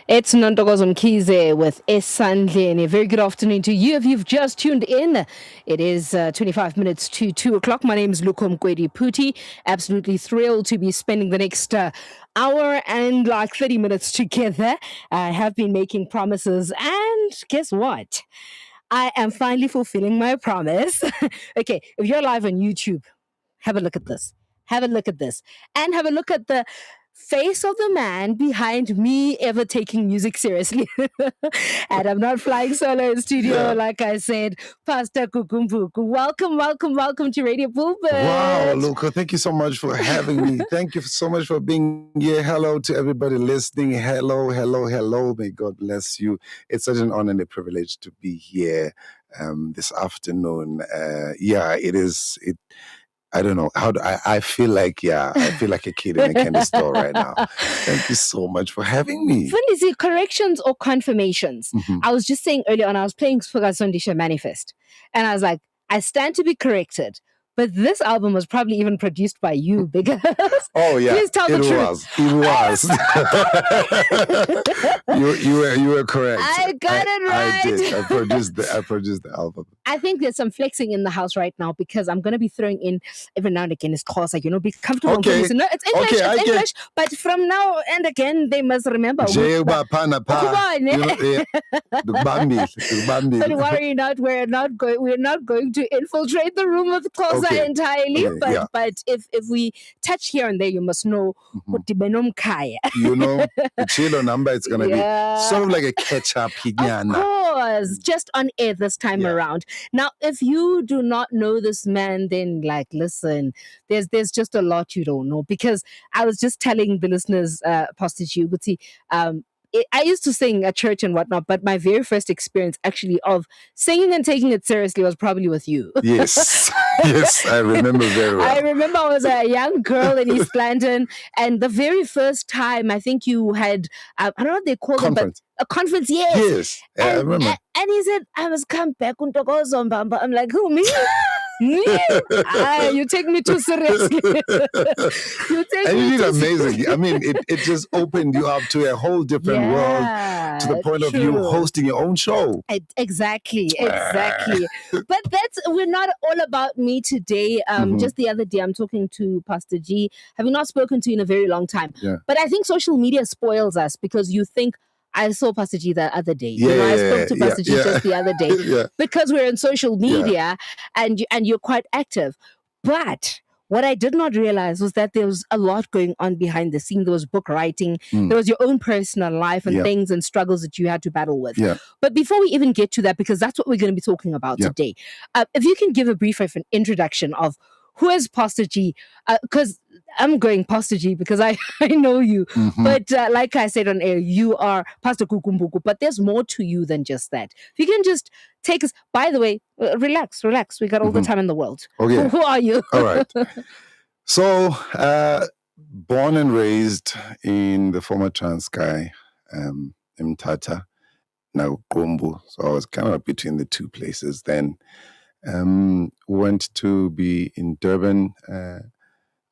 It's Nondogozo Mkhize with Esandleni. A very good afternoon to you. If you've just tuned in, it is 25 minutes to 2 o'clock. My name is Lukho Mkwedi Phuthi. Absolutely thrilled to be spending the next hour and like 30 minutes together. I have been making promises, and guess what? I am finally fulfilling my promise. Okay, if you're live on YouTube, have a look at this. Have a look at this. And have a look at the face of the man behind me ever taking music seriously. And I'm not flying solo in studio, like I said. Pst Gugu Mbuku. Welcome to Radio Pulpit. Wow, Lukho, thank you so much for having me. Thank you so much for being here. Hello to everybody listening. Hello. May God bless you. It's such an honor and a privilege to be here this afternoon. It is. I don't know how I feel like I feel like a kid in a candy store right now. Thank you so much for having me. Is it corrections or confirmations? Mm-hmm. I was just saying earlier on, I was playing Sondisha Manifest, and I was like, I stand to be corrected. But this album was probably even produced by you, because please tell the truth. It was. you were correct. I got it right. I did. I produced the album. I think there's some flexing in the house right now, because I'm going to be throwing in every now and again his calls, like, be comfortable. Okay. No, it's English. English. But from now and again, they must remember. Don't worry, we're not going to infiltrate the room with calls entirely. But if we touch here and there, you must know what the Chilo number is going to be sort of like a catch-up. Of course, just on air this time around. Now, if you do not know this man, then listen, there's just a lot you don't know, because I was just telling the listeners, Pastor Gugu, I used to sing at church and whatnot, but my very first experience actually of singing and taking it seriously was probably with you. Yes, I remember very well. I remember I was a young girl in East London, and the very first time I think you had, I don't know what they call it, but a conference, yes. I remember. And he said, I must come back. I'm like, who, me? You take me too seriously. You did amazing. I mean, it just opened you up to a whole different world, to the point of you hosting your own show. Exactly. But we're not all about me today. Just the other day, I'm talking to Pastor G, having not spoken to you in a very long time. Yeah. But I think social media spoils us, because you think, I saw Pastor G the other day. I spoke to Pastor G just the other day, because we're on social media and you're quite active. But what I did not realize was that there was a lot going on behind the scene. There was book writing. There was your own personal life and things and struggles that you had to battle with. Yeah. But before we even get to that, because that's what we're going to be talking about today, if you can give a brief introduction of who is Pastor G, because I'm going Pastor G because I know you. But like I said on air, you are Pst Gugu Mbuku, but there's more to you than just that. If you can just take us, by the way, relax. We got all the time in the world. Okay. Who are you? All right. So, born and raised in the former Transkei, Mthatha, now Qumbu. So I was kind of between the two places then. Went to be in Durban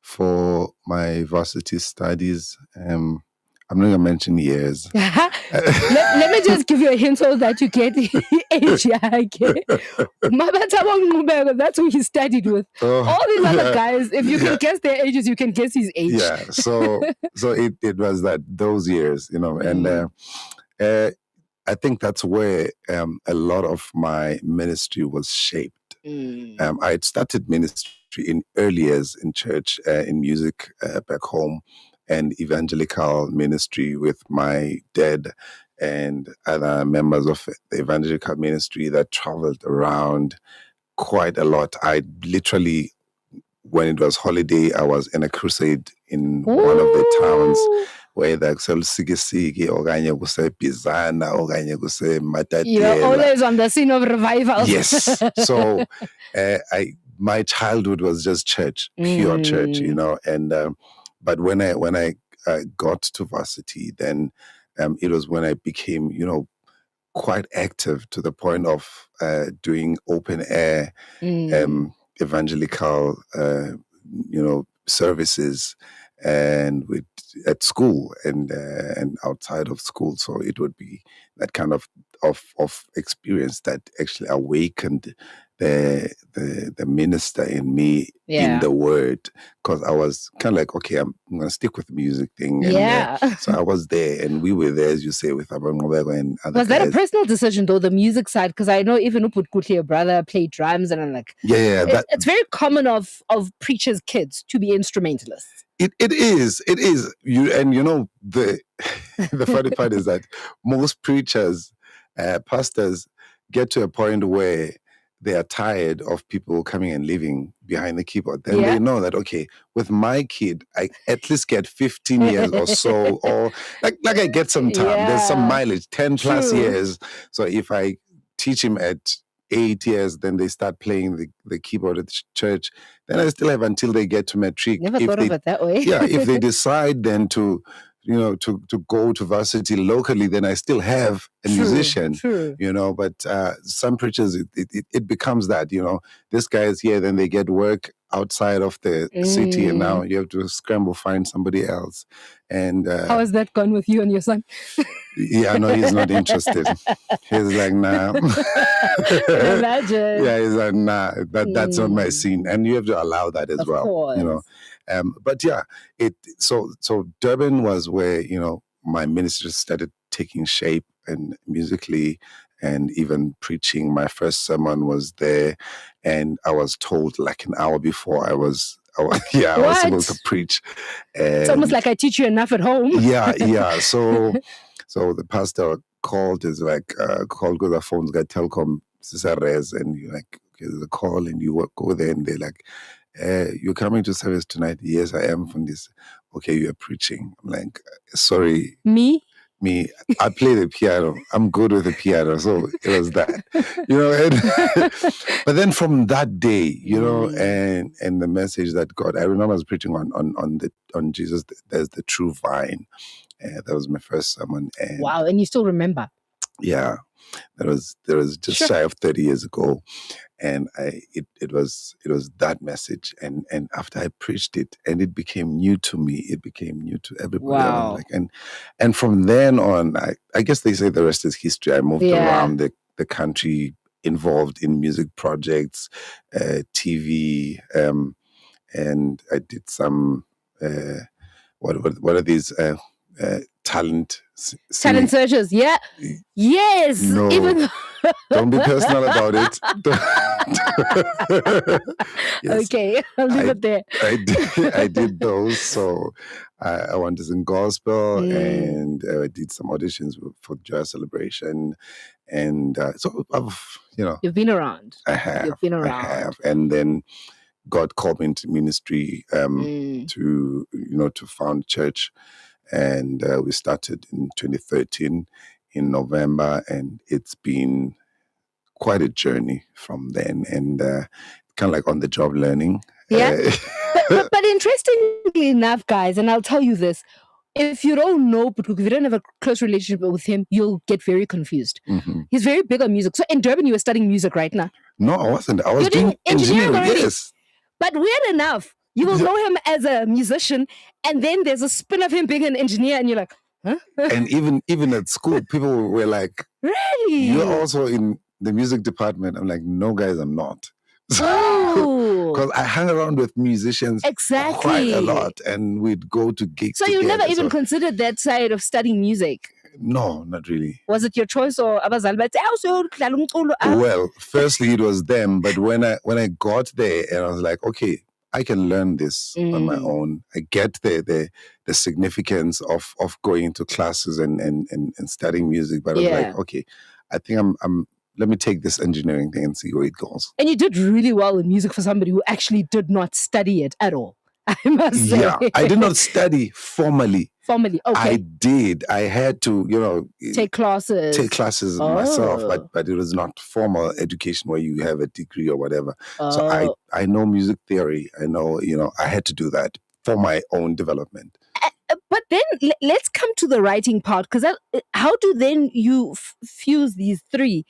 for my varsity studies. I'm not going to mention years. let me just give you a hint so that you get age. That's who he studied with. All these other guys, if you can guess their ages, you can guess his age. Yeah, so it was those years, and I think that's where a lot of my ministry was shaped. I had started ministry in early years in church, in music back home, and evangelical ministry with my dad and other members of the evangelical ministry that traveled around quite a lot. I literally, when it was holiday, I was in a crusade in one of the towns where the Sigisigi, Oganya Guse Bizana, Oganya Guse Matadela. You're always on the scene of revival. Yes. So my childhood was just church, pure church, and but when I got to varsity, then it was when I became, quite active to the point of doing open air evangelical, services and at school and outside of school. So it would be that kind of experience that actually awakened the minister in me in the word, because I was kind of like, okay, I'm going to stick with the music thing. And so I was there, and we were there, as you say, with Abangobego and other Was guys. that a personal decision, though, the music side? Because I know even Uput your brother played drums, and I'm like, it's very common of preachers' kids to be instrumentalists. It is. The the funny part is that most preachers, pastors, get to a point where they are tired of people coming and living behind the keyboard. Then they know that, okay, with my kid, I at least get 15 years or so, or like I get some time. There's some mileage, 10 plus years. So if I teach him at 8 years, then they start playing the keyboard at the church. Then I still have until they get to matric. Never thought of it that way. If they decide then to go to varsity locally, then I still have a musician. But some preachers, it becomes that, this guy is here, then they get work outside of the city, and now you have to scramble, find somebody else. And how has that gone with you and your son? No, he's not interested. He's like, nah. Imagine. He's like, nah, that's not my scene. And you have to allow that as well. Course. But so Durban was where, my ministry started taking shape, and musically, and even preaching. My first sermon was there, and I was told like an hour before I was supposed to preach. And it's almost like I teach you enough at home. So the pastor called, called, because our phones got telecom, and you're like, okay, there's a call, and you go there, and they're like, you're coming to service tonight? Yes, I am from this. Okay, you are preaching. I'm like, sorry. Me, I play the piano. I'm good with the piano. So it was that, but then from that day, and the message that God, I remember I was preaching on Jesus, there's the true vine. That was my first sermon. And wow, and you still remember? Yeah, that was just shy of 30 years ago. And it was that message, and after I preached it, and it became new to me, it became new to everybody. Wow. And from then on, I guess they say the rest is history. I moved around the country, involved in music projects, TV, and I did some what are these talent searches? Yes. No, even don't be personal about it. Yes. Okay, I'll leave it there. I did those. So I wanted to sing gospel, and I did some auditions for Joy Celebration, and so I've you've been around. I have. You've been around. I have, and then God called me into ministry to found a church, and we started in 2013 in November, and it's been quite a journey from then, and kind of like on the job learning. But interestingly enough, guys, and I'll tell you this, if you don't know Pst Gugu, if you don't have a close relationship with him, you'll get very confused. Mm-hmm. He's very big on music. So in Durban, you were studying music right now? No, I wasn't. I was doing engineering. Yes. But weird enough, you will know him as a musician, and then there's a spin of him being an engineer, and you're like, huh? And even at school, people were like, really? You're also in the music department. I'm like, no, guys, I'm not. Because I hung around with musicians quite a lot, and we'd go to gigs. So you never even considered that side of studying music? No, not really. Was it your choice, or well, firstly it was them, but when I got there, and I was like, okay, I can learn this on my own. I get the significance of going to classes and studying music, but I was like, okay, I think I'm let me take this engineering thing and see where it goes. And you did really well in music for somebody who actually did not study it at all, I must say. Yeah, I did not study formally. Okay. I did. I had to, take classes myself, but it was not formal education where you have a degree or whatever. So I know music theory. I know, I had to do that for my own development. But then let's come to the writing part, because how do then you fuse these three?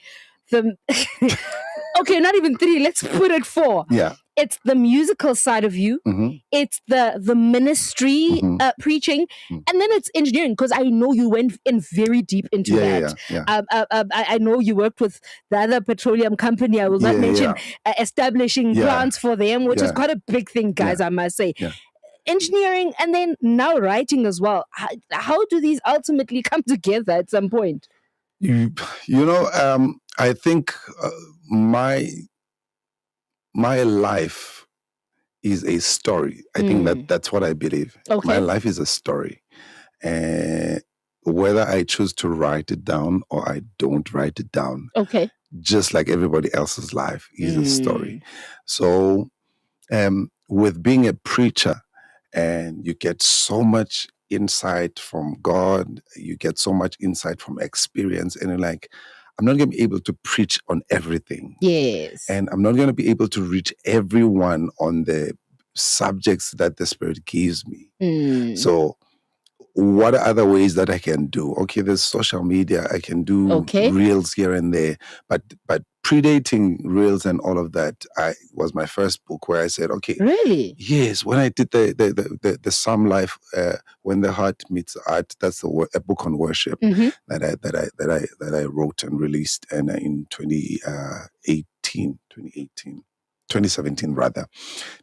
Okay, not even three. Let's put it 4. Yeah. it's the musical side of you, it's the ministry preaching, and then it's engineering, because I know you went in very deep into that. I know you worked with the other petroleum company, I will not mention, establishing grants for them, which is quite a big thing, guys, I must say. Engineering, and then now writing as well. How do these ultimately come together at some point? You know, I think my life is a story. I think that's what I believe. Okay. My life is a story. Whether I choose to write it down or I don't write it down, okay, just like everybody else's life is a story. So with being a preacher, and you get so much insight from God, you get so much insight from experience, and you're like, I'm not going to be able to preach on everything. Yes. And I'm not going to be able to reach everyone on the subjects that the Spirit gives me. So what are other ways that I can do? Okay, there's social media. I can do reels here and there, but predating reels and all of that, was my first book where I said, okay, really? Yes, when I did the Psalm Life, when the heart meets art, that's a book on worship that I wrote and released, and in 2017 rather.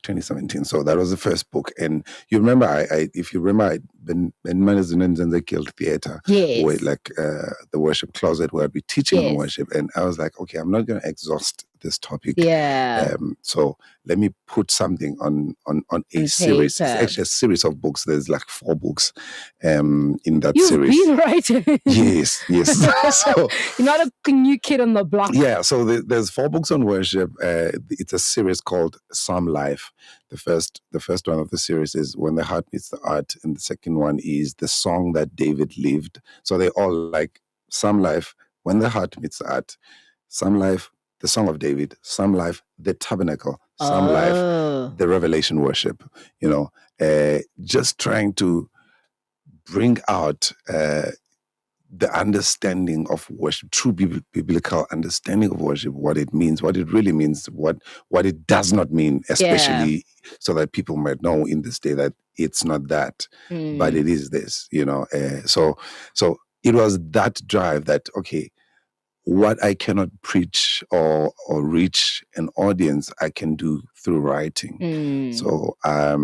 2017. So that was the first book. And you remember, if you remember, I'd been in the Guild Theatre, where like the worship closet, where I'd be teaching on worship. And I was like, okay, I'm not going to exhaust this topic. So let me put something on a series. It's actually a series of books. There's like 4 books in that series. You've been writing. Yes. So you're not a new kid on the block. Yeah. So there's 4 books on worship. It's a series called Psalm Life. The first one of the series is When the Heart Meets the Art, and the second one is The Song That David Lived. So they all like Psalm Life, When the Heart Meets the Art, Psalm Life, The Song of David, Psalm Life, The Tabernacle, Psalm Life, The Revelation Worship. Just trying to bring out the understanding of worship, true biblical understanding of worship, what it means, what it really means, what it does not mean, especially so that people might know in this day that it's not that, but it is this, So it was that drive that, okay, what I cannot preach or reach an audience, I can do through writing. So I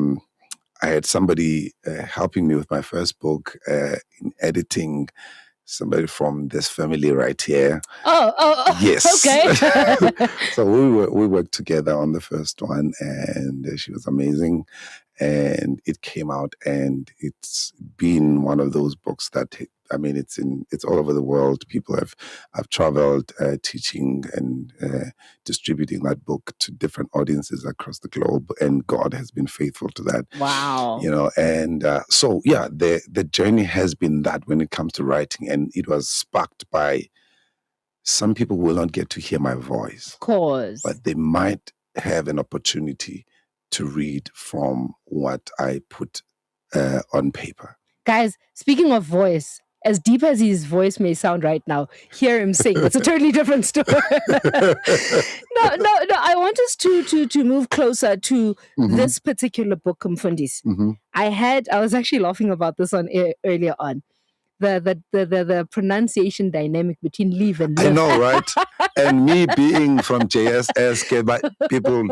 had somebody helping me with my first book in editing, somebody from this family right here. Oh, yes. Okay. So we worked together on the first one, and she was amazing. And it came out, and it's been one of those books that, it's all over the world. People have traveled teaching and distributing that book to different audiences across the globe, and God has been faithful to that. Wow. And so the journey has been that when it comes to writing, and it was sparked by some people will not get to hear my voice, of course, but they might have an opportunity to read from what I put on paper. Guys, speaking of voice, as deep as his voice may sound right now, hear him sing. It's a totally different story. No. I want us to move closer to this particular book, Mfundisi. I was actually laughing about this on air earlier on. The pronunciation dynamic between leave and live. I know, right? And me being from JSS, but people,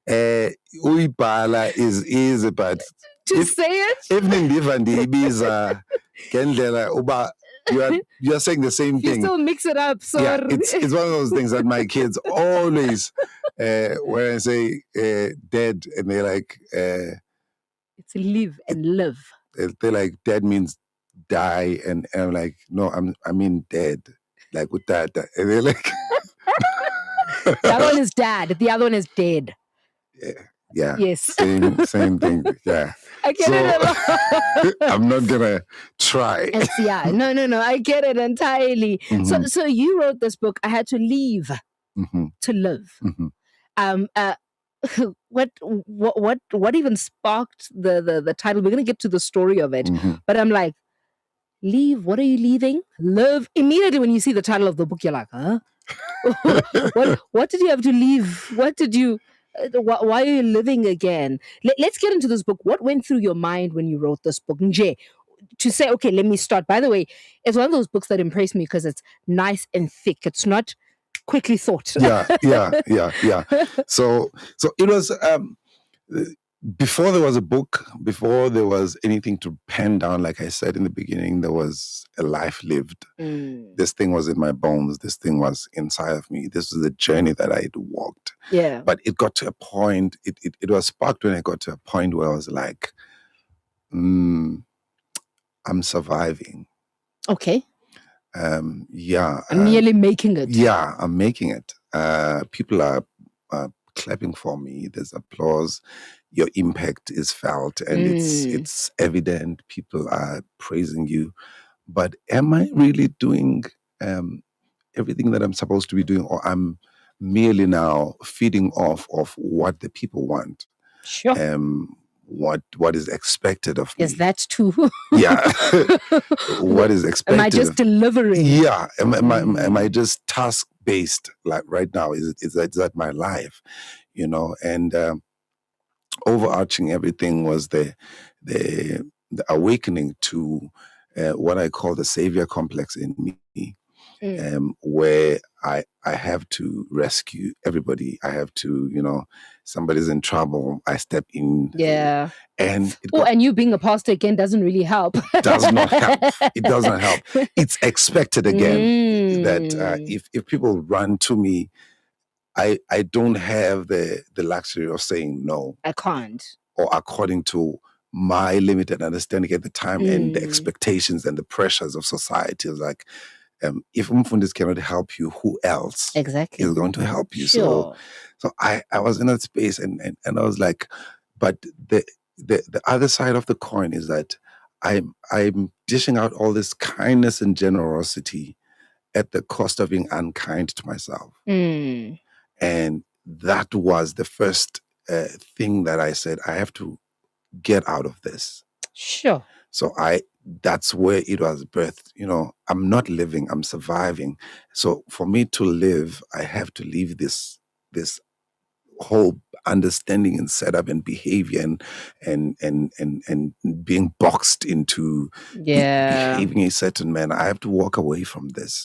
uibala is easy, but to say it, evening divandi ibiza, kendlela uba. You are saying the same thing. You still mix it up. So yeah, it's one of those things that my kids always, when I say dead, and they're like, it's live and live. They're like, dead means die, and I'm like, no, I mean dead, like with that, and they're like, that one is dad, the other one is dead. Yeah. Yes. Same thing. Yeah. I get it a lot. I'm not gonna try. No. I get it entirely. So you wrote this book. I had to leave to live. What even sparked the title? We're gonna get to the story of it, but I'm like, leave. What are you leaving? Live. Immediately when you see the title of the book, you're like, huh? What did you have to leave? What did you? Why are you living again? Let's get into this book. What went through your mind when you wrote this book, Nje? To say, okay, let me start. By the way, it's one of those books that impressed me because it's nice and thick. It's not quickly thought. Yeah. So it was before there was a book, before there was anything to pen down. Like I said in the beginning, there was a life lived. This thing was in my bones. This thing was inside of me. This was a journey that I had walked. Yeah. But it got to a point. It was sparked when I got to a point where I was like, I'm surviving. Okay. Yeah. I'm nearly making it. Yeah, I'm making it. People are clapping for me. There's applause. Your impact is felt, and it's evident. People are praising you. But am I really doing everything that I'm supposed to be doing, or I'm merely now feeding off of what the people want? Sure. What is expected of me? Yes, that's true. Yeah. What is expected? Am I just delivering? Yeah. Am I just task based? Like right now, is that my life? You know, and overarching everything was the awakening to what I call the savior complex in me. Where I have to rescue everybody. I have to, somebody's in trouble, I step in. Yeah. And and you being a pastor again doesn't really help. Does not help. It doesn't help. It's expected again that if people run to me, I don't have the luxury of saying no. I can't. Or according to my limited understanding at the time and the expectations and the pressures of society. It's like, if Umfundis cannot help you, who else exactly is going to help you? Sure. So I was in that space and I was like, but the other side of the coin is that I'm dishing out all this kindness and generosity at the cost of being unkind to myself. And that was the first thing that I said, I have to get out of this. Sure. So that's where it was birthed. I'm not living, I'm surviving. So for me to live, I have to leave this whole understanding and setup and behavior and being boxed into behaving a certain manner. I have to walk away from this.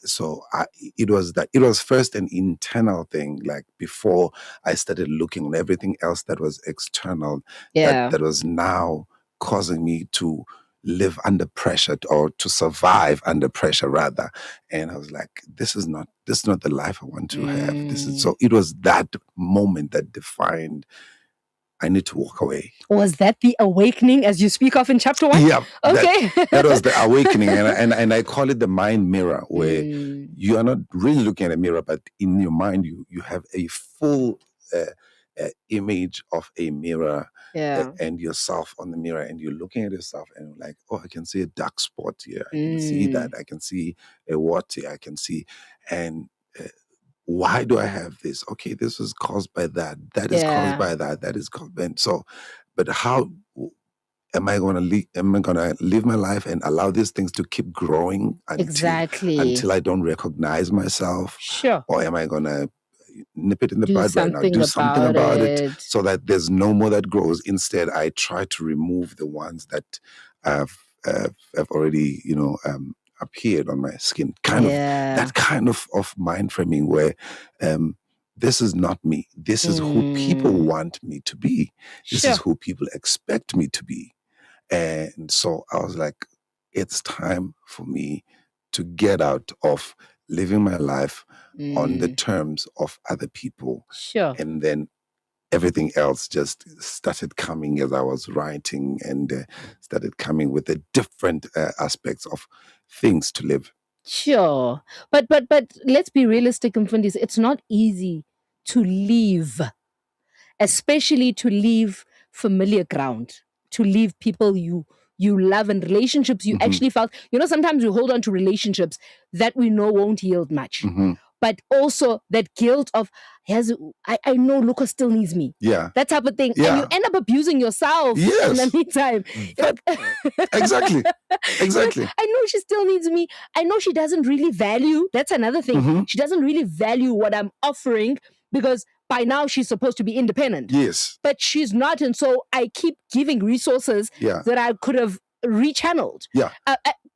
So it was first an internal thing, like before I started looking on everything else that was external, that was now causing me to live under pressure or to survive under pressure rather. And I was like, this is not the life I want to have. So it was that moment that defined I need to walk away. Was that the awakening as you speak of in chapter 1? Yeah. Okay. That was the awakening. And I call it the mind mirror, where you are not really looking at a mirror, but in your mind you have a full image of a mirror and yourself on the mirror, and you're looking at yourself and you're like, oh, I can see a dark spot here. I can see that. I can see a what here. I can see. And why do I have this? Okay, this is caused by that. That is caused by that. That is caused by. So, but how am I going to live my life and allow these things to keep growing until I don't recognize myself? Sure. Or am I going to nip it in the bud right now, do something about it so that there's no more that grows? Instead, I try to remove the ones that have already, appeared on my skin. That kind of mind framing where this is not me. This is who people want me to be. This is who people expect me to be. And so I was like, it's time for me to get out of living my life on the terms of other people. Sure. And then everything else just started coming as I was writing and started coming with the different aspects of things to live. Sure. But let's be realistic, Mfundisi. It's not easy to leave, especially to leave familiar ground, to leave people you love and relationships you actually felt. Sometimes we hold on to relationships that we know won't yield much. But also that guilt of, I know Lukho still needs me. Yeah. That type of thing. Yeah. And you end up abusing yourself in the meantime. Exactly. I know she still needs me. I know she doesn't really value. That's another thing. She doesn't really value what I'm offering because by now she's supposed to be independent. Yes. But she's not. And so I keep giving resources that I could have rechanneled. Yeah.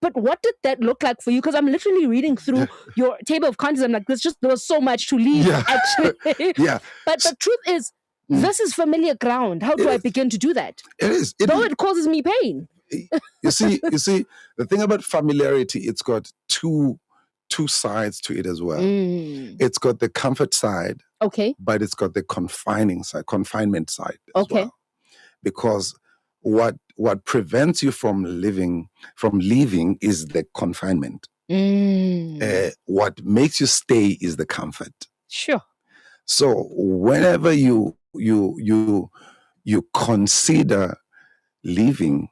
But what did that look like for you? Because I'm literally reading through your table of contents. I'm like, there was so much to leave, actually. But the truth is, this is familiar ground. How do I begin to do that? It is. It causes me pain. You see, the thing about familiarity, it's got two sides to it as well. It's got the comfort side, but it's got the confinement side as well. Because what prevents you from leaving is the confinement. What makes you stay is the comfort. Sure. So whenever you consider leaving,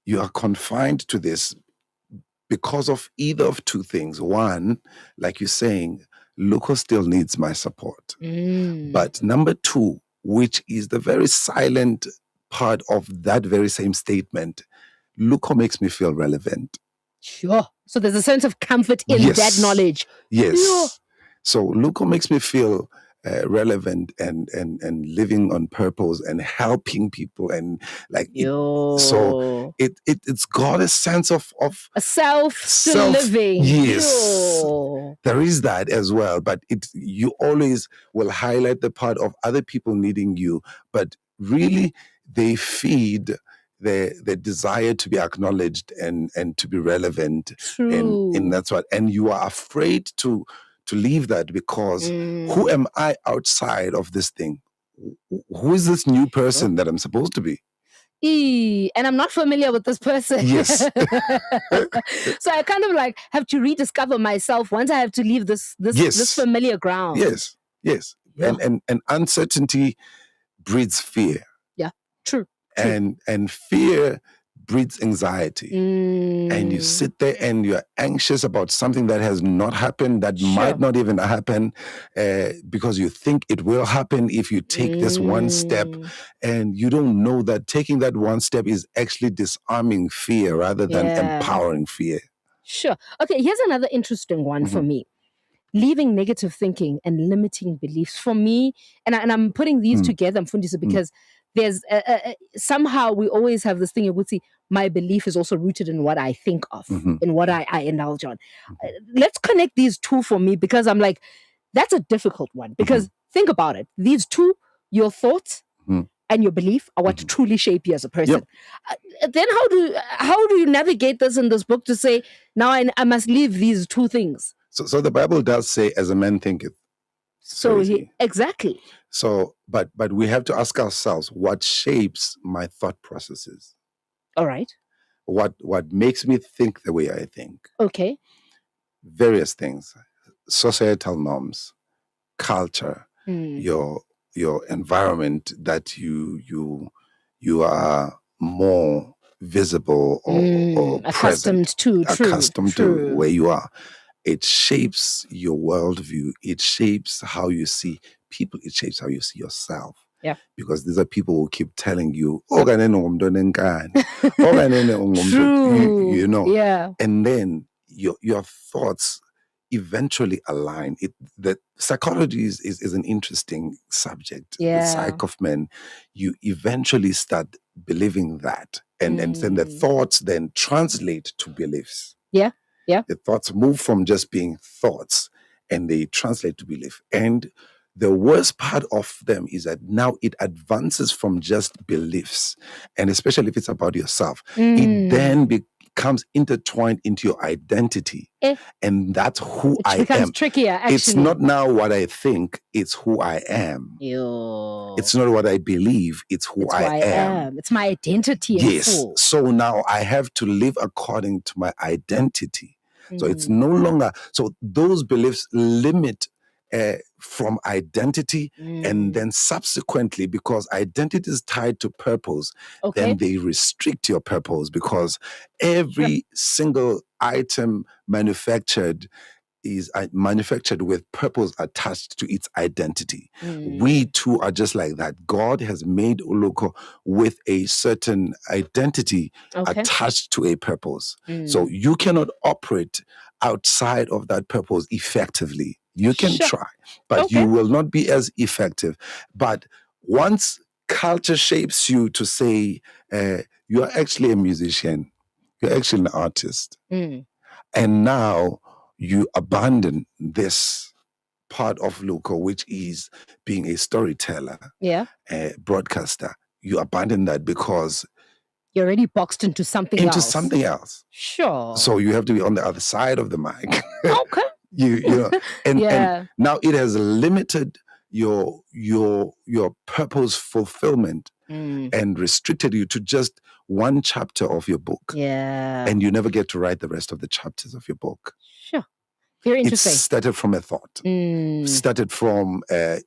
you are confined to this because of either of two things. One, like you're saying, Lukho still needs my support. But number two, which is the very silent part of that very same statement, Lukho makes me feel relevant. Sure. So there's a sense of comfort in that knowledge. Yes. Yeah. So Lukho makes me feel relevant and living on purpose and helping people and like so it's got a sense of a self living. Yes. There is that as well, but you always will highlight the part of other people needing you, but really they feed the desire to be acknowledged and to be relevant. True. And that's what, and you are afraid to leave that because who am I outside of this thing? Who is this new person that I'm supposed to be? And I'm not familiar with this person. Yes. So I kind of like have to rediscover myself once I have to leave this familiar ground. Yes. Yeah. And uncertainty breeds fear. Yeah, true. And fear breeds anxiety. And you sit there and you're anxious about something that has not happened, that might not even happen, because you think it will happen if you take this one step. And you don't know that taking that one step is actually disarming fear rather than empowering fear. Sure. Okay, here's another interesting one for me. Leaving negative thinking and limiting beliefs. For me, and I'm putting these together, Mfundisi, because there's somehow we always have this thing you would see, my belief is also rooted in what I think of, in what I indulge on. Let's connect these two for me, because I'm like, that's a difficult one. Because think about it. These two, your thoughts and your belief are what truly shape you as a person. Then how do you navigate this in this book to say, now I must leave these two things? So the Bible does say, as a man thinketh. So exactly. So, but we have to ask ourselves, what shapes my thought processes? All right. What makes me think the way I think? Okay. Various things, societal norms, culture, your environment that you are more visible or accustomed present, to where you are. It shapes your worldview. It shapes how you see people. It shapes how you see yourself. Yeah. Because these are people who keep telling you, you know. Yeah. And then your thoughts eventually align. The psychology is an interesting subject. Yeah. The psyche of men. You eventually start believing that. And then the thoughts then translate to beliefs. Yeah. Yeah. The thoughts move from just being thoughts and they translate to belief. And the worst part of them is that now it advances from just beliefs. And especially if it's about yourself, it then becomes intertwined into your identity. And that's who I am. It becomes trickier, actually. It's not now what I think, it's who I am. It's not what I believe, it's who I am. It's my identity. Yes. So now I have to live according to my identity. So it's no longer, so those beliefs limit from identity, and then subsequently, because identity is tied to purpose, then they restrict your purpose, because every single item manufactured is manufactured with purpose attached to its identity. We too are just like that. God has made Lukho with a certain identity attached to a purpose. So you cannot operate outside of that purpose effectively. You can Sure. try, but Okay. you will not be as effective. But once culture shapes you to say, you are actually a musician, you're actually an artist, and now you abandon this part of Lukho, which is being a storyteller, Yeah. a broadcaster. You abandon that because you're already boxed into something else. Sure. So you have to be on the other side of the mic. Okay. you know, and Yeah. now it has limited your purpose fulfillment and restricted you to just one chapter of your book. Yeah. And you never get to write the rest of the chapters of your book. Sure. Very interesting. It started from a thought. Started from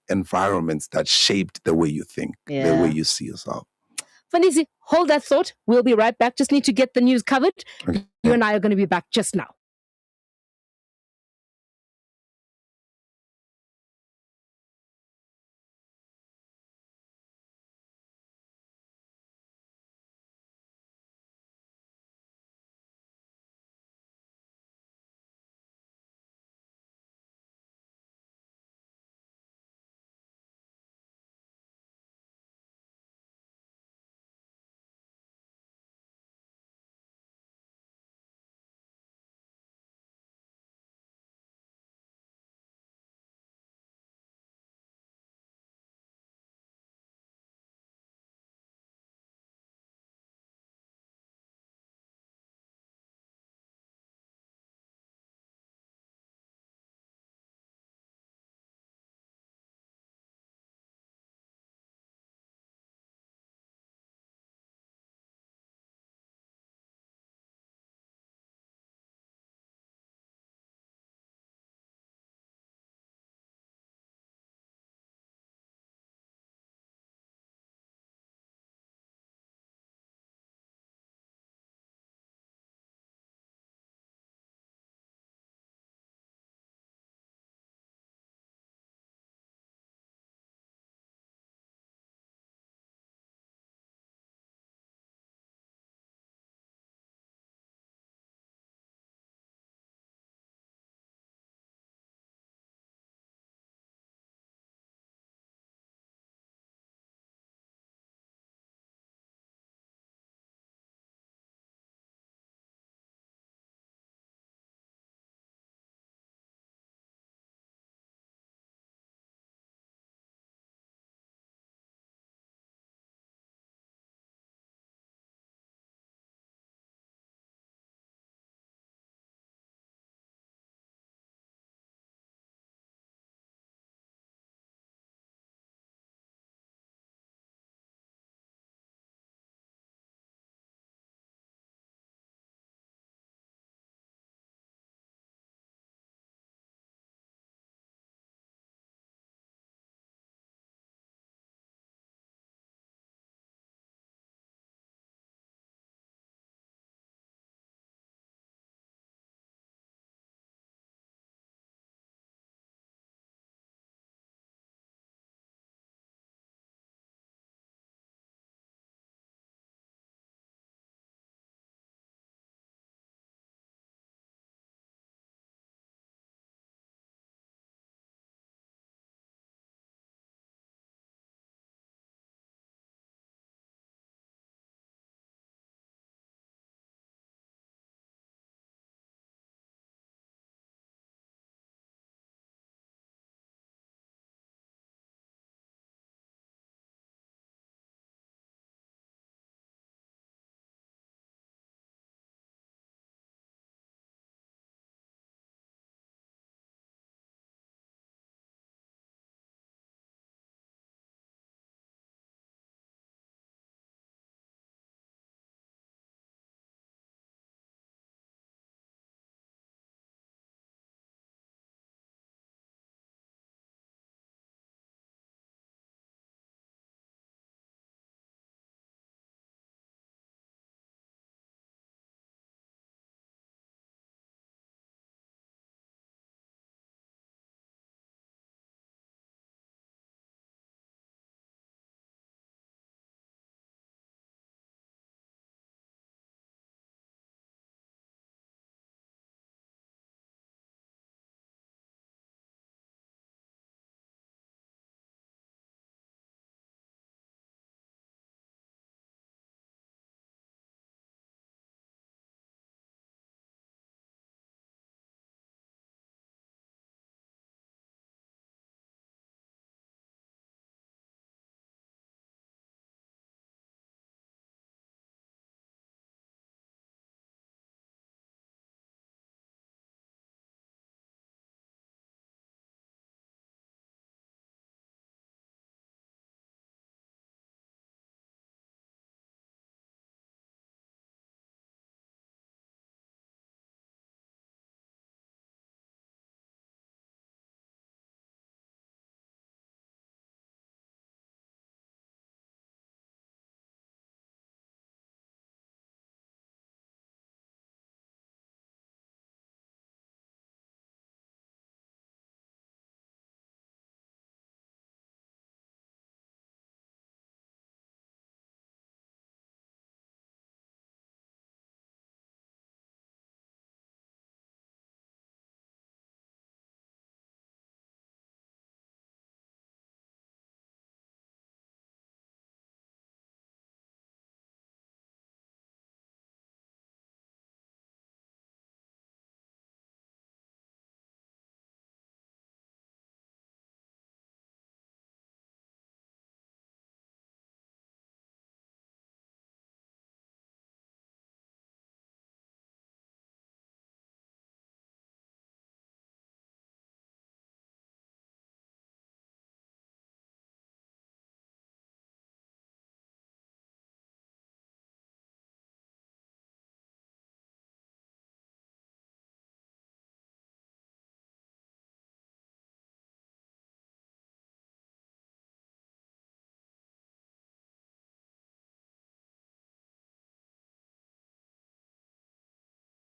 environments that shaped the way you think, the way you see yourself. Fanisi, hold that thought. We'll be right back. Just need to get the news covered. Okay. You and I are going to be back just now.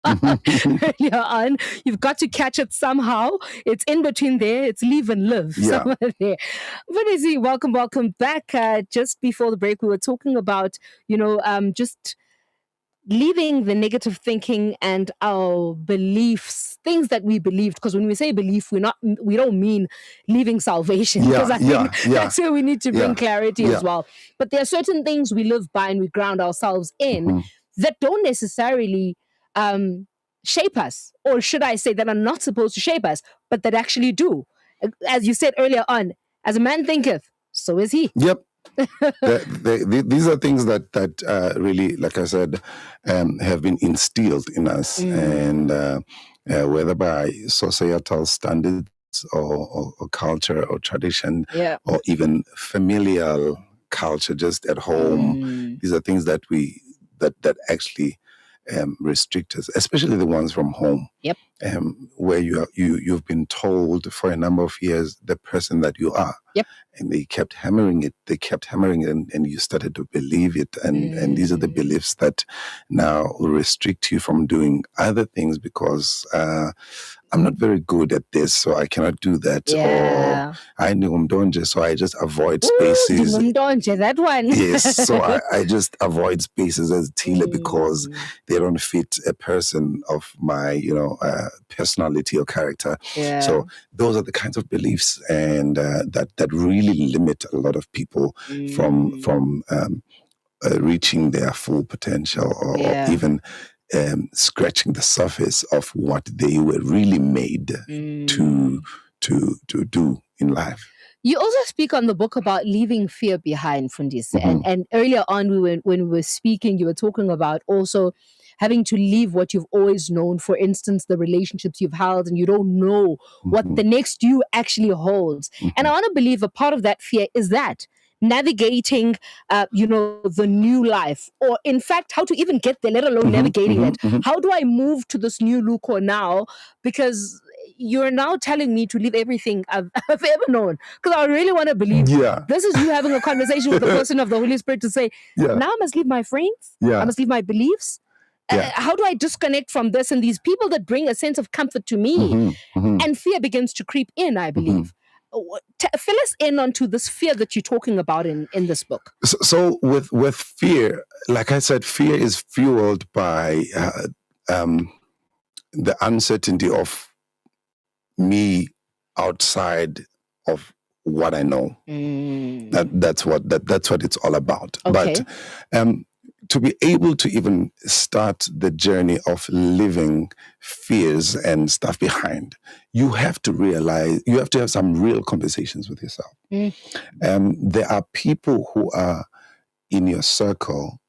earlier on. You've got to catch it somehow. It's in between there. It's leave and live somewhere there. Vanessa, welcome back. Just before the break, we were talking about, just leaving the negative thinking and our beliefs, things that we believed. Because when we say belief, we don't mean leaving salvation. Because I think that's where we need to bring clarity as well. But there are certain things we live by and we ground ourselves in that don't necessarily shape us, or should I say, that are not supposed to shape us, but that actually do. As you said earlier on, as a man thinketh, so is he. Yep. These are things that really, like I said, have been instilled in us, and whether by societal standards or culture or tradition, or even familial culture, just at home. These are things that that actually restrict us, especially the ones from home. Yep. Where you've been told for a number of years the person that you are. Yep. And they kept hammering it. And you started to believe it. And these are the beliefs that now restrict you from doing other things because I'm not very good at this, so I cannot do that. Yeah. Or I know Mdonje, so I just avoid spaces. Mdonje, that one. Yes, so I just avoid spaces as Tila because they don't fit a person of my, personality or character. Yeah. So those are the kinds of beliefs and that really limit a lot of people from reaching their full potential or even scratching the surface of what they were really made to do in life. You also speak on the book about leaving fear behind, Fundisi. And earlier on, when we were speaking, you were talking about also having to leave what you've always known. For instance, the relationships you've held, and you don't know what the next you actually holds. And I want to believe a part of that fear is that navigating, the new life, or in fact, how to even get there, let alone navigating it. How do I move to this new Lukho now? Because you're now telling me to leave everything I've ever known. Because I really want to believe this is you having a conversation with the person of the Holy Spirit to say, now I must leave my friends. I must leave my beliefs. How do I disconnect from this and these people that bring a sense of comfort to me? And fear begins to creep in, I believe. Fill us in onto this fear that you're talking about in this book. So with fear, like I said, fear is fueled by the uncertainty of me outside of what I know. That's what it's all about. Okay. But to be able to even start the journey of leaving fears and stuff behind, you have to realize, you have to have some real conversations with yourself. There are people who are in your circle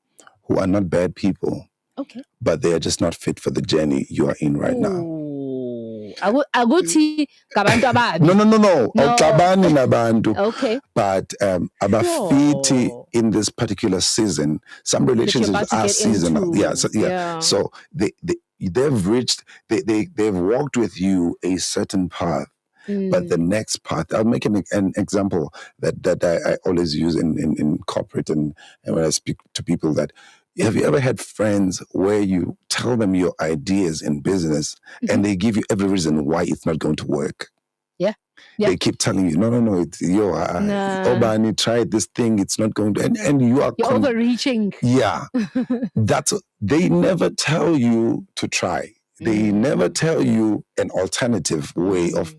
who are not bad people, but they are just not fit for the journey you are in right now. Aguti kabantu abad. No. Awuxabani nabantu. Okay. But abafiti in this particular season, some relationships are seasonal. So they've reached, they've walked with you a certain path. But the next path, I'll make an example that I always use in corporate and when I speak to people, that have you ever had friends where you tell them your ideas in business and they give you every reason why it's not going to work? Yeah. They keep telling you, no, it's Obani, try this thing, it's not going to, and you're overreaching. Yeah. They never tell you to try. They never tell you an alternative way of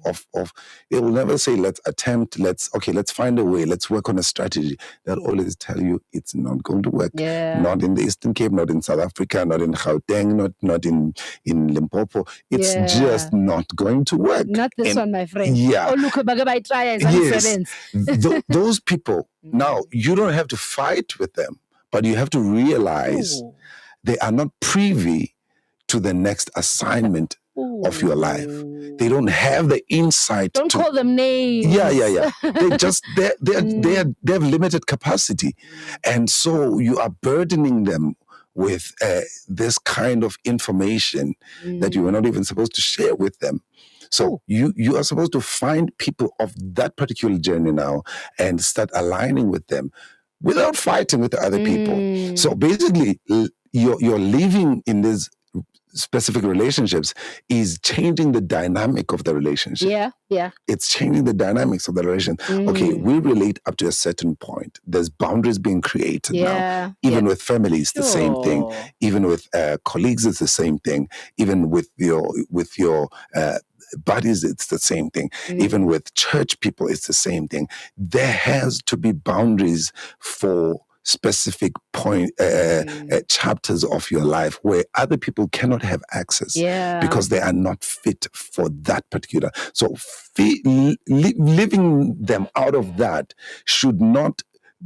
they will never say, let's attempt, let's find a way, let's work on a strategy. They'll always tell you it's not going to work. Yeah. Not in the Eastern Cape, not in South Africa, not in Gauteng, not in Limpopo. It's just not going to work. Not this one, my friend. Yeah. Yes. Those people, now you don't have to fight with them, but you have to realize they are not privy to the next assignment of your life. They don't have the insight. Don't call them names. Yeah. They have limited capacity. And so you are burdening them with this kind of information that you were not even supposed to share with them. So you are supposed to find people of that particular journey now and start aligning with them without fighting with the other people. So basically, you're living in this specific relationships is changing the dynamic of the relationship. Yeah. It's changing the dynamics of the relationship. Okay, we relate up to a certain point. There's boundaries being created now. Even with families, the same thing. Even with colleagues, it's the same thing. Even with your buddies, it's the same thing. Even with church people, it's the same thing. There has to be boundaries for specific chapters of your life where other people cannot have access because they are not fit for that particular. So living them out of that should not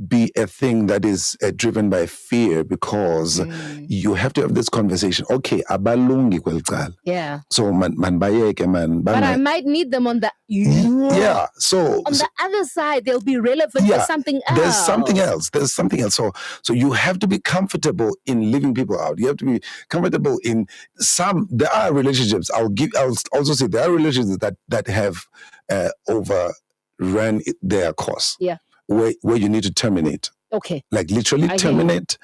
be a thing that is driven by fear, because you have to have this conversation. Okay, abalungi kwelcala. So man bayeke man. But I might need them on the So on the other side, they'll be relevant for something else. There's something else. So you have to be comfortable in leaving people out. You have to be comfortable in some. There are relationships. I'll also say there are relationships that have overrun their course. Where you need to terminate. Okay. Like literally terminate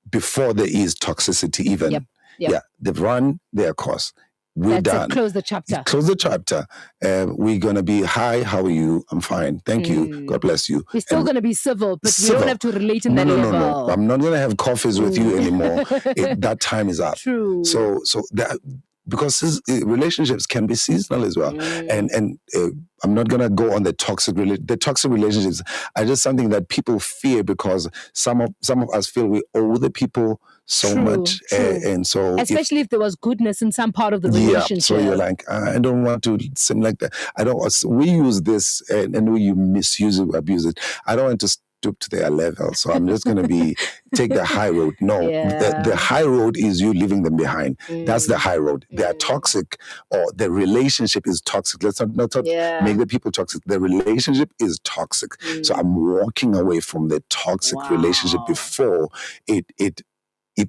before there is toxicity even. They've run their course. We're done. Close the chapter. Close the chapter. We're going to be, hi, how are you? I'm fine. Thank you. God bless you. We're still going to be civil, but we don't have to relate in that level. No. I'm not going to have coffees with you anymore. That time is up. True. So that, because relationships can be seasonal as well. And I'm not going to go on the toxic relationships are just something that people fear, because some of us feel we owe the people so much. And so especially if there was goodness in some part of the relationship. So you're like, I don't want to seem like that. We use this and we misuse it, abuse it. I don't want to stoop to their level. So I'm just going to take the high road. No, the high road is you leaving them behind. That's the high road. They are toxic, or the relationship is toxic. Let's not make the people toxic. The relationship is toxic. So I'm walking away from the toxic relationship before it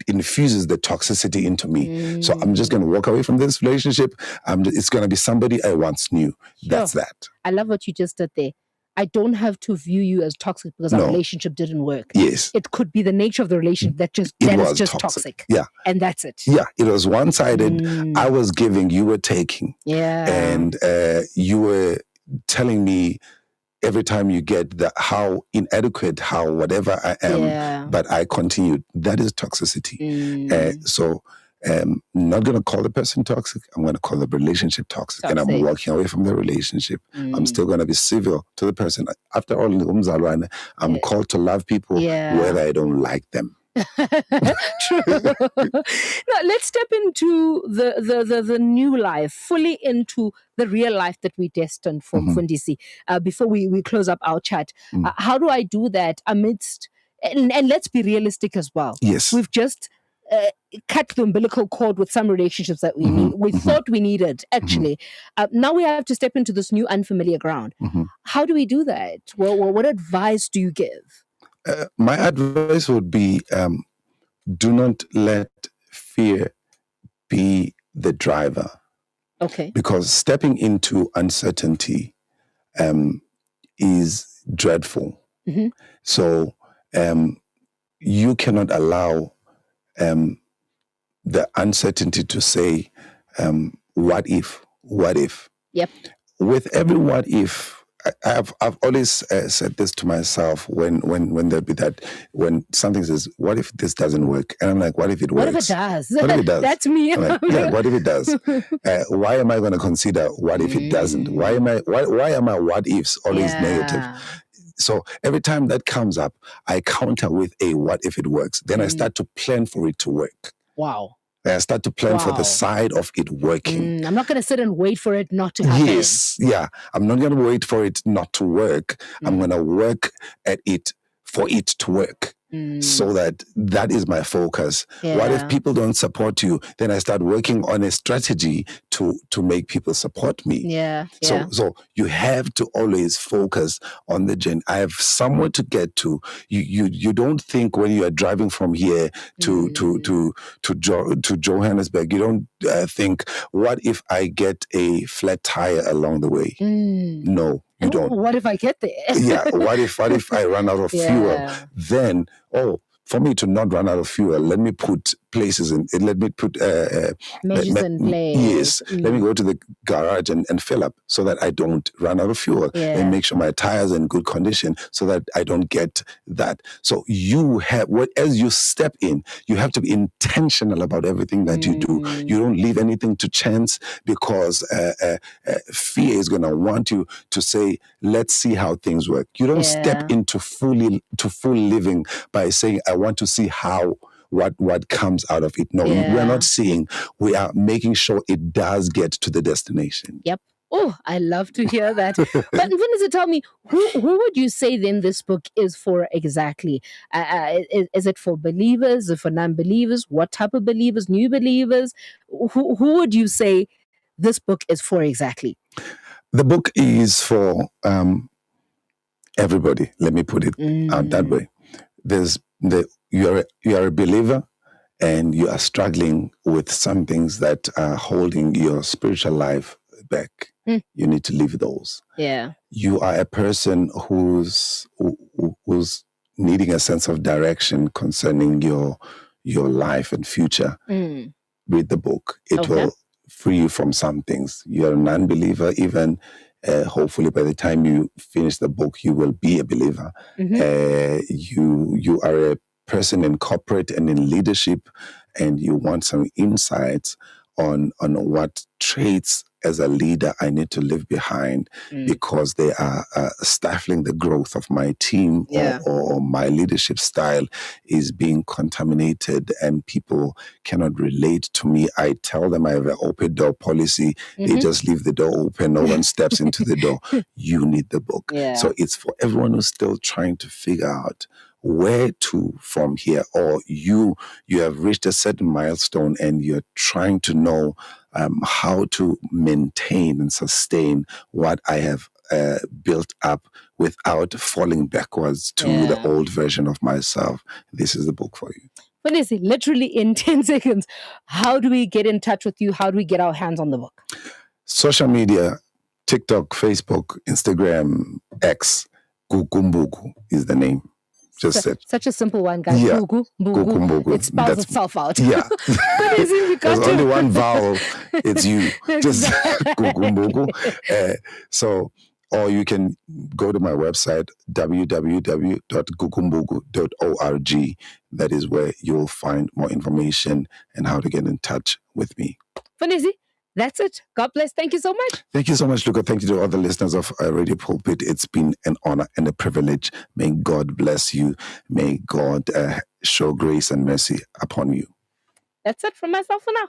infuses the toxicity into me. So I'm just going to walk away from this relationship. It's going to be somebody I once knew. That's that. I love what you just did there. I don't have to view you as toxic because our relationship didn't work. Yes. It could be the nature of the relationship that is just toxic. Yeah. And that's it. Yeah. It was one-sided. I was giving, you were taking. Yeah. And you were telling me every time you get how inadequate, how whatever I am, but I continued. That is toxicity. So I'm not going to call the person toxic. I'm going to call the relationship toxic. And I'm walking away from the relationship. I'm still going to be civil to the person. After all, I'm called to love people whether I don't like them. True. Now let's step into the new life, fully into the real life that we're destined for, Mfundisi. Before we close up our chat, how do I do that amidst, and let's be realistic as well. Yes. We've just cut the umbilical cord with some relationships that we thought we needed, actually. Now we have to step into this new unfamiliar ground. How do we do that? Well, what advice do you give? My advice would be, do not let fear be the driver. Okay. Because stepping into uncertainty is dreadful. So you cannot allow the uncertainty to say, what if? Yep. With every what if, I've always said this to myself when there'll be that, when something says, what if this doesn't work? And I'm like, what if it works? What if it does? What if it does? That's me. Like, what if it does? Why am I going to consider what if it doesn't? Why am I what ifs always negative? So every time that comes up, I counter with a what if it works? Then I start to plan for it to work. Wow. I start to plan for the side of it working. I'm not going to sit and wait for it not to happen. Yes, yeah. I'm not going to wait for it not to work. I'm going to work at it for it to work. So that is my focus. What if people don't support you? Then I start working on a strategy to make people support me. So you have to always focus on the journey. I have somewhere to get to. You don't think when you are driving from here to Johannesburg, you don't think, what if I get a flat tire along the way? No. You don't. What if I get there? What if I run out of fuel? Then, for me to not run out of fuel, let me put places and let me put measures in place. Yes, let me go to the garage and fill up so that I don't run out of fuel, and make sure my tires are in good condition so that I don't get that. So you have, as you step in, you have to be intentional about everything that you do. You don't leave anything to chance, because fear is going to want you to say, let's see how things work. You don't step into full living by saying, I want to see how what comes out of it. No, we're not seeing. We are making sure it does get to the destination. Yep. Oh, I love to hear that. But Vanessa, tell me, who would you say then this book is for exactly? Is it for believers? Is it for non-believers? What type of believers? New believers? Who would you say this book is for exactly? The book is for everybody. Let me put it out that way. You are a believer, and you are struggling with some things that are holding your spiritual life back. You need to leave those. Yeah. You are a person who's needing a sense of direction concerning your life and future. Read the book. It will free you from some things. You're a non-believer, even. Hopefully, by the time you finish the book, you will be a believer. You are a person in corporate and in leadership, and you want some insights on what traits as a leader I need to leave behind, because they are stifling the growth of my team, or my leadership style is being contaminated and people cannot relate to me. I tell them I have an open door policy. They just leave the door open. No one steps into the door. You need the book. So it's for everyone who's still trying to figure out where to from here, or you have reached a certain milestone and you're trying to know how to maintain and sustain what I have built up without falling backwards to the old version of myself. This is the book for you. What is it? Literally in 10 seconds. How do we get in touch with you? How do we get our hands on the book? Social media, TikTok, Facebook, Instagram, X, Gugu Mbuku is the name. Such a simple one, guys. Yeah. Gugu Mbuku. It spells itself out. Yeah. But is it, there's only one vowel. It's you. Just Gugu Mbuku. Or you can go to my website, www.gugumbuku.org. That is where you'll find more information and how to get in touch with me. Vanessa, that's it. God bless. Thank you so much. Thank you so much, Lukho. Thank you to all the listeners of Radio Pulpit. It's been an honor and a privilege. May God bless you. May God show grace and mercy upon you. That's it from myself for now.